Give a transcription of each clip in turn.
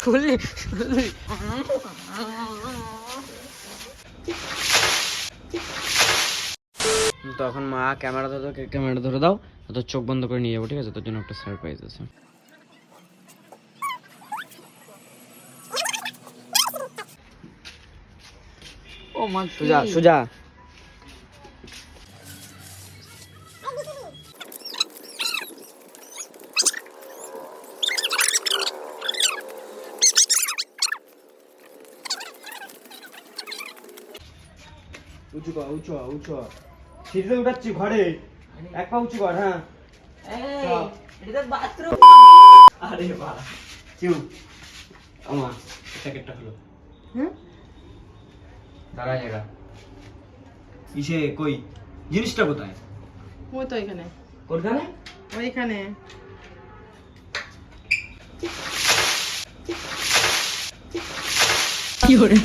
খুললি তখন মা ক্যামেরা ধরে দাও, তোর চোখ বন্ধ করে নিয়ে যাবো, ঠিক আছে? তোর জন্য একটা সারপ্রাইজ আছে। ও মা, সোজা সোজা। উঁচু কর, উঁচু সিঁড়িতে উঠাচ্ছি ঘরে, এক পা উঁচু কর। হ্যাঁ, এটা বাথরুম। আরে বাহ, চুপ। আমার প্যাকেটটা হলো। দাঁড়া জায়গা ইসে কই জিনিসটা কোথায়? ওই তো এখানে। কোনখানে? ওইখানে। কি করে?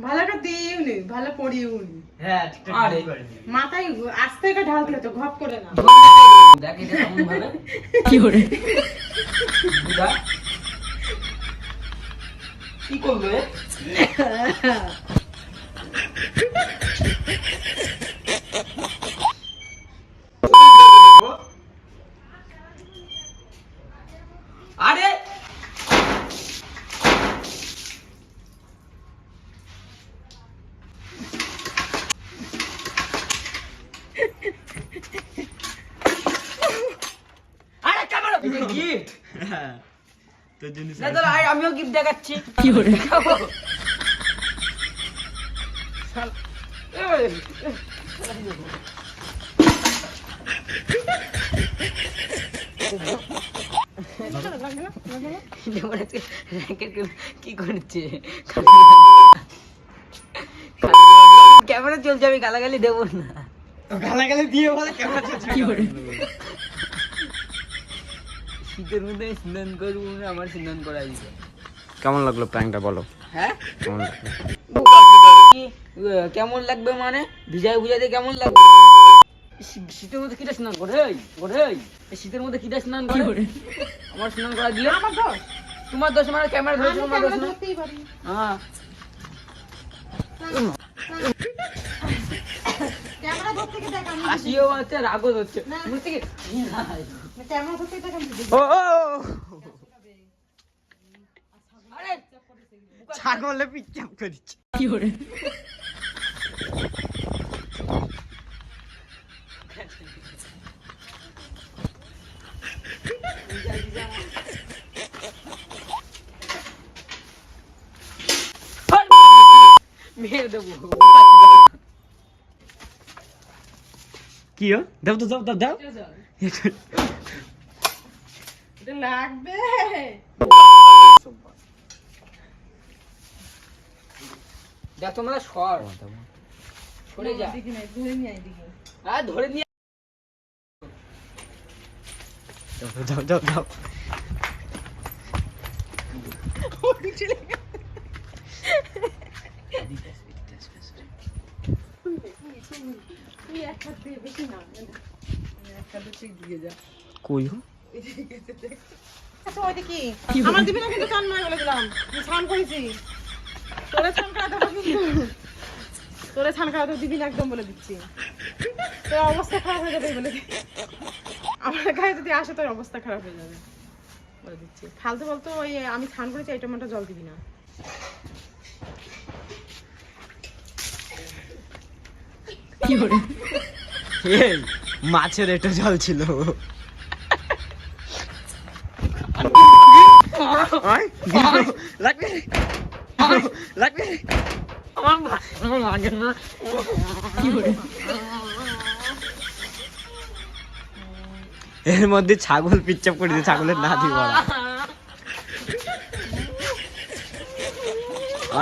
ভালো করে দিইউনি, ভালো পড়িউনি। হ্যাঁ, আরে মাথায় আস্তে করে ঢালতে তো ঘপ করে না। দেখ এটা কেমন ভাবে। কি করে? বুদা কি করবে? আরে আরে ক্যামেরা গিফট। হ্যাঁ তোর জন্য না, তো আমিও গিফট দেখাচ্ছি। কি করে দেখাবো? কি করছে? ক্যামেরা চলছে, আমি গালাগালি দেবো না। গালাগালি দিয়ে বলে ক্যামেরা চলছে। কি করে? শীতের মধ্যে স্নান করবো না, আমার স্নান করা যাবে। কেমন লাগলো প্র্যাঙ্কটা বলো? হ্যাঁ কেমন লাগলো? কেমন লাগবে মানে ভিজাই বুঝাতে কেমন লাগবে? শীতের মধ্যে কিটা স্নান করে? শীতের মধ্যে কিটা স্নান করে? আমার স্নান করা দিলে আমার দোষ। তোমার দোষ মানে ক্যামেরা ধরেছো, তোমার দোষ না। হ্যাঁ ক্যামেরা ধরতে থেকে দেখ, আমি হাসিও হচ্ছে, রাগও হচ্ছে। ক্যামেরা ধরতে দেখ, আমি ও আরে ছাগলে পিচ্চাপ করিছে। কি করে? মেরে দেবো। কি দাও তো, দাও দাও দাও। এটা লাগবে। দেখ তোমরা সর সরে যা। দেখি না, ধরে নিয়ে আয় দেখি। আর ধরে নিয়ে যাও যাও যাও। তুই এক হাত দিয়ে বেশি না, এক হাত দিয়ে যা। কই আচ্ছা ওইটা কি? আমার দিবি না কিন্তু, চান নয় বলে দিলাম। আমি স্নান করেছি। তোরে স্নান করাতে হবে কিন্তু। তোরে স্নান করাতে দিবি না একদম বলে দিচ্ছি। তোর অবস্থা খারাপ হয়ে যাবে বলে দিচ্ছি। আমার গায়ে যদি আসে তোর অবস্থা খারাপ হয়ে যাবে বলে দিচ্ছি। ফালতু বলতো ওই আমি স্নান করেছি এই টমেটো জল দিবি না। কি করে? এই মাছের এটা জল ছিল। লাগবে লাগবে আমার লাগে না। কি করে? এর মধ্যে ছাগল পিচ্চাপ করে দিয়ে, ছাগলের না দিব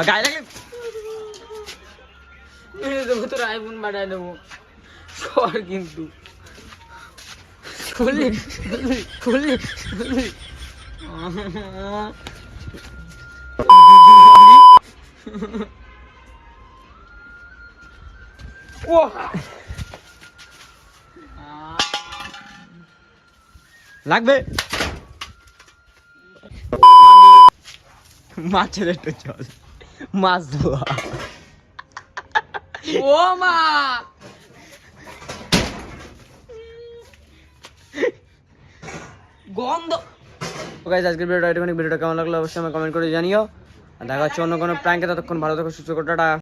গায়ে লাগে। মেরে দেবো, তোর আইফোন বাড়ায় দেবো। সর কিন্তু খুললি খুললি খুললি। ও লাগবে মাছের একটু চল মাছ ধোয়া ও মা গন্ধ। গাইস আজকের ভিডিওটা কেমন লাগলো অবশ্যই আমাকে কমেন্ট করে জানিও। আর দেখা হচ্ছে অন্য কোনো প্র্যাঙ্কে, ততক্ষণ ভালো থাকো, সুস্থ থাকো, টাটা।